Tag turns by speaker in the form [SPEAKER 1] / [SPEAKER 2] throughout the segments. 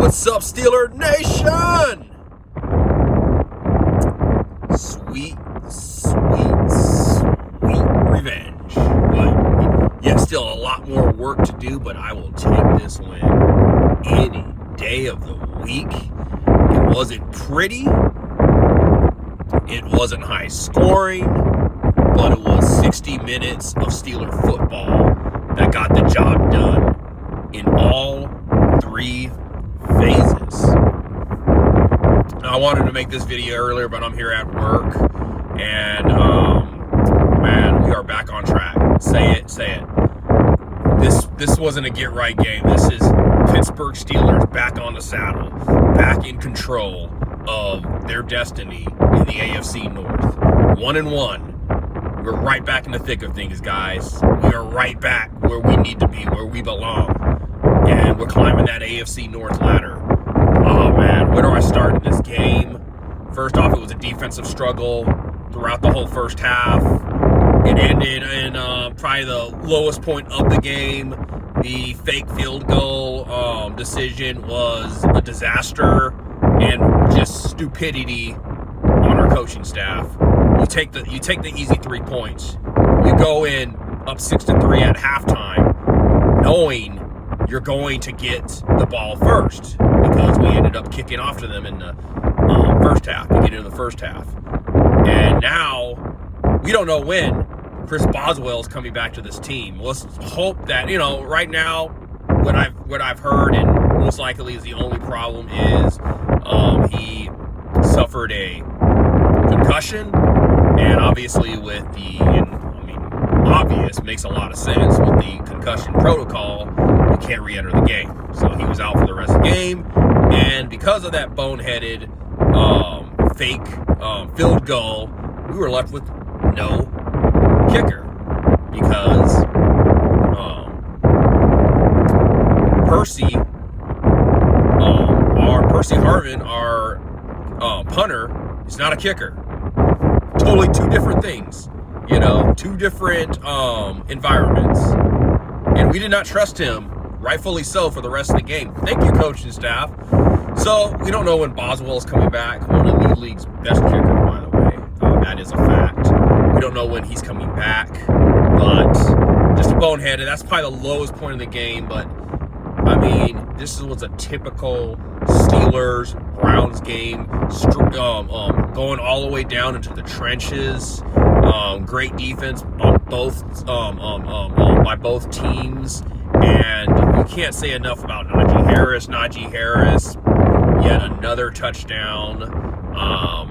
[SPEAKER 1] What's up, Steeler Nation? Sweet revenge. But yeah, still a lot more work to do, but I will take this win any day of the week. It wasn't pretty. It wasn't high scoring, but it was 60 minutes of Steeler football that got the job done in all three phases. Now, I wanted to make this video earlier, but I'm here at work, and man, we are back on track. Say it. This wasn't a get-right game. This is Pittsburgh Steelers back on the saddle, back in control of their destiny in the AFC North. 1-1. We're right back in the thick of things, guys. We are right back where we need to be, where we belong. And we're climbing that AFC North ladder. Oh, man, where do I start in this game? First off, it was a defensive struggle throughout the whole first half. It ended in probably the lowest point of the game. The fake field goal decision was a disaster and just stupidity on our coaching staff. You take the easy 3 points. You go in up 6-3 at halftime, knowing you're going to get the ball first, because we ended up kicking off to them in the first half, beginning of the first half. And now we don't know when Chris Boswell is coming back to this team. Let's hope that, right now, what I've heard, and most likely is the only problem, is he suffered a concussion, and obviously with obvious makes a lot of sense with the concussion protocol, we can't re-enter the game. So he was out for the rest of the game, and because of that boneheaded fake field goal, we were left with no kicker, because Percy Harvin, our punter, is not a kicker. Totally two different things, two different environments. And we did not trust him, rightfully so, for the rest of the game. Thank you, coaching staff. So we don't know when Boswell is coming back, one of the league's best kickers, by the way. That is a fact. We don't know when he's coming back, but just boneheaded. That's probably the lowest point of the game, but this was a typical Steelers-Browns game, going all the way down into the trenches. Great defense on by both teams, and you can't say enough about Najee Harris. Najee Harris, yet another touchdown. I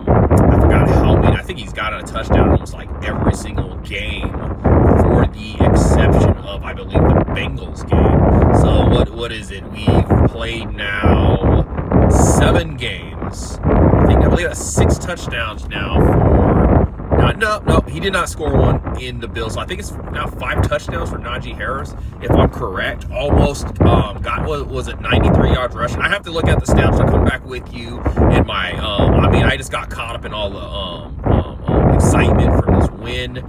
[SPEAKER 1] forgot how many. I think he's gotten a touchdown almost like every single game, for the exception of, I believe, the Bengals game. So what is it? We've played now 7 games. I believe that's 6 touchdowns now for. No, he did not score one in the Bills. So I think it's now 5 touchdowns for Najee Harris, if I'm correct. Almost got, was it 93 yards rushing? I have to look at the stats. I'll come back with you in my, I just got caught up in all the excitement from this win.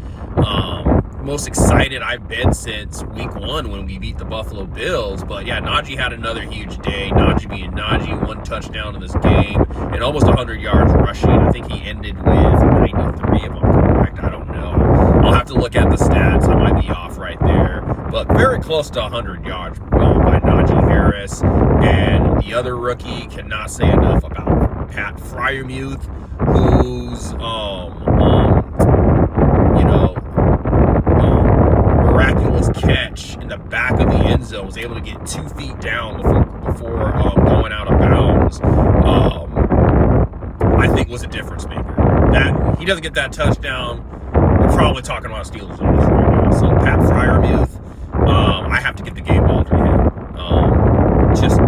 [SPEAKER 1] Most excited I've been since week 1 when we beat the Buffalo Bills. But yeah, Najee had another huge day. Najee being Najee, 1 touchdown in this game and almost 100 yards rushing. I think he ended with 93, if I'm correct. I don't know. I'll have to look at the stats. I might be off right there. But very close to 100 yards by Najee Harris. And the other rookie, cannot say enough about Pat Freiermuth, who's miraculous catch in the back of the end zone, was able to get 2 feet down before going out of bounds. I think was a difference maker. That he doesn't get that touchdown, we're probably talking about Steelers right now. So Pat Freiermuth, I have to get the game ball to him. Just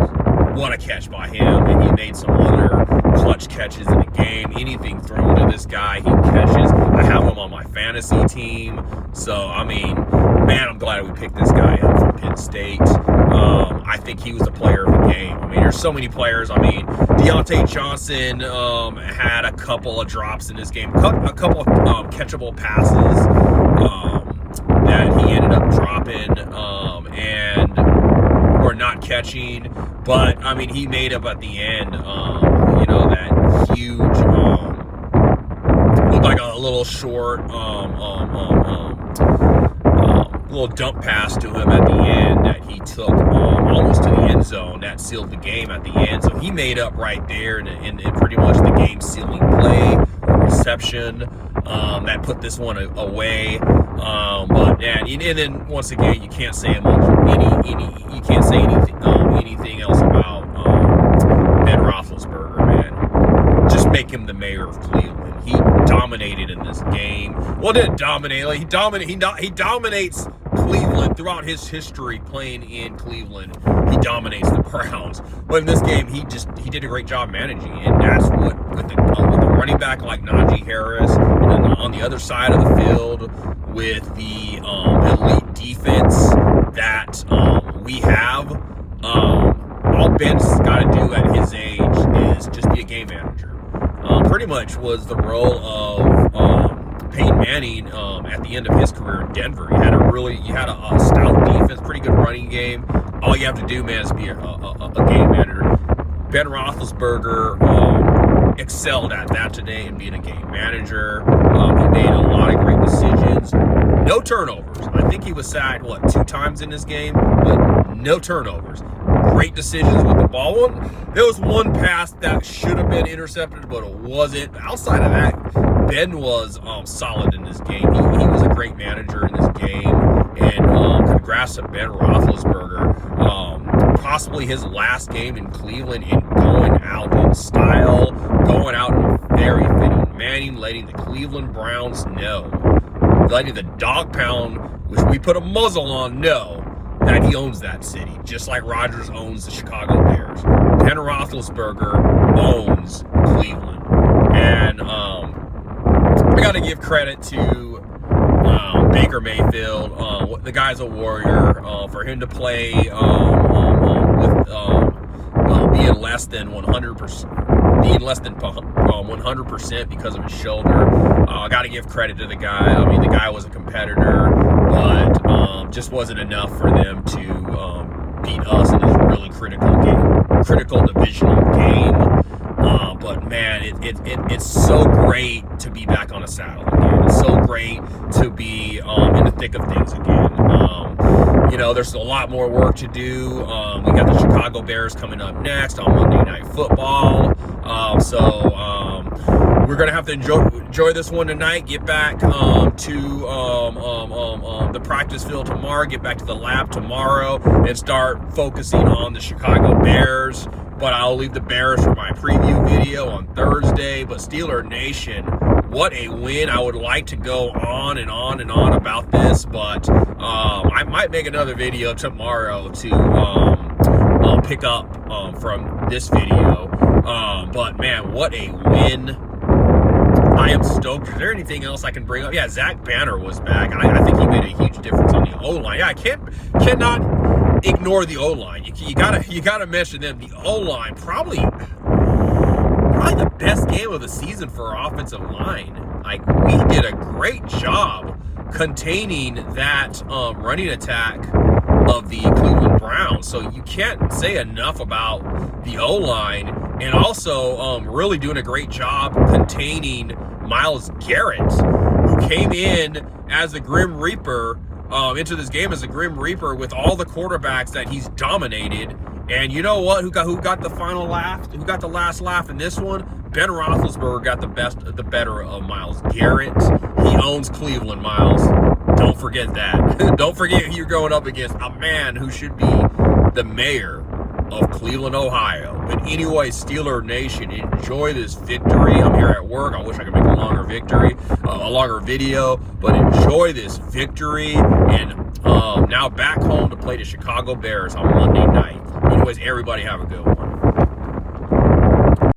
[SPEAKER 1] what a catch by him, and he made some other clutch catches in the game. Anything thrown to this guy, he catches. I have him on my fantasy team, so man, I'm glad we picked this guy up from Penn State. I think he was the player of the game. There's so many players. Deontay Johnson had a couple of drops in this game, a couple of catchable passes that he ended up dropping, and or not catching. But I mean, he made up at the end. You know, that huge, looked like a little short, little dump pass to him at the end that he took almost to the end zone that sealed the game at the end. So he made up right there in pretty much the game sealing play, reception that put this one away. But man, and then once again, you can't say you can't say anything else about Ben Roethlisberger, man. Just make him the mayor of Cleveland. He dominated in this game. Well, didn't dominate. Like, he dominates Cleveland throughout his history playing in Cleveland. He dominates the Browns. But in this game, he did a great job managing, and that's what with the running back like Najee Harris, and then on the other side of the field with the elite defense that we have. All Ben's got to do at his age is just be a game manager. Pretty much was the role of Peyton Manning at the end of his career in Denver. You had a stout defense, pretty good running game. All you have to do, man, is be a game manager. Ben Roethlisberger excelled at that today and being a game manager. He made a lot of great decisions. No turnovers. I think he was sacked, 2 times in this game, but no turnovers. Great decisions with the ball. There was one pass that should have been intercepted, but it wasn't. Outside of that, Ben was solid in this game. He was a great manager in this game. And congrats to Ben Roethlisberger. Possibly his last game in Cleveland, in going out in style, going out in a very fitting Manning, letting the Cleveland Browns know, letting the dog pound, which we put a muzzle on, know that he owns that city, just like Rodgers owns the Chicago Bears. Ben Roethlisberger owns Cleveland. And I got to give credit to Baker Mayfield. The guy's a warrior. For him to play with being less than 100%, being less than 100% because of his shoulder. I got to give credit to the guy. I mean, the guy was a competitor, but just wasn't enough for them to beat us in this really critical divisional game. But man, it's so great to be back on a saddle again. It's so great to be in the thick of things again. There's a lot more work to do. We got the Chicago Bears coming up next on Monday Night Football. We're gonna have to enjoy this one tonight. Get back to the practice field tomorrow. Get back to the lab tomorrow and start focusing on the Chicago Bears. But I'll leave the Bears for my preview video on Thursday. But Steeler Nation, what a win. I would like to go on and on and on about this, but I might make another video tomorrow to pick up from this video. But man, what a win. I am stoked. Is there anything else I can bring up? Yeah, Zach Banner was back. I think he made a huge difference on the O-line. Yeah, I cannot ignore the O-line. You gotta mention them. The O-line, probably the best game of the season for our offensive line. Like, we did a great job containing that running attack of the Cleveland Browns. So you can't say enough about the O-line, and also really doing a great job containing Myles Garrett, who came in as the Grim Reaper, into this game as a Grim Reaper with all the quarterbacks that he's dominated. And you know what? Who got the final laugh? Who got the last laugh in this one? Ben Roethlisberger got the better of Myles Garrett. He owns Cleveland, Myles. Don't forget that. Don't forget who you're going up against, a man who should be the mayor of Cleveland, Ohio. But anyway, Steeler Nation, enjoy this victory. I'm here at work. I wish I could make a longer video, but enjoy this victory. And now back home to play the Chicago Bears on Monday night. Anyways, everybody have a good one.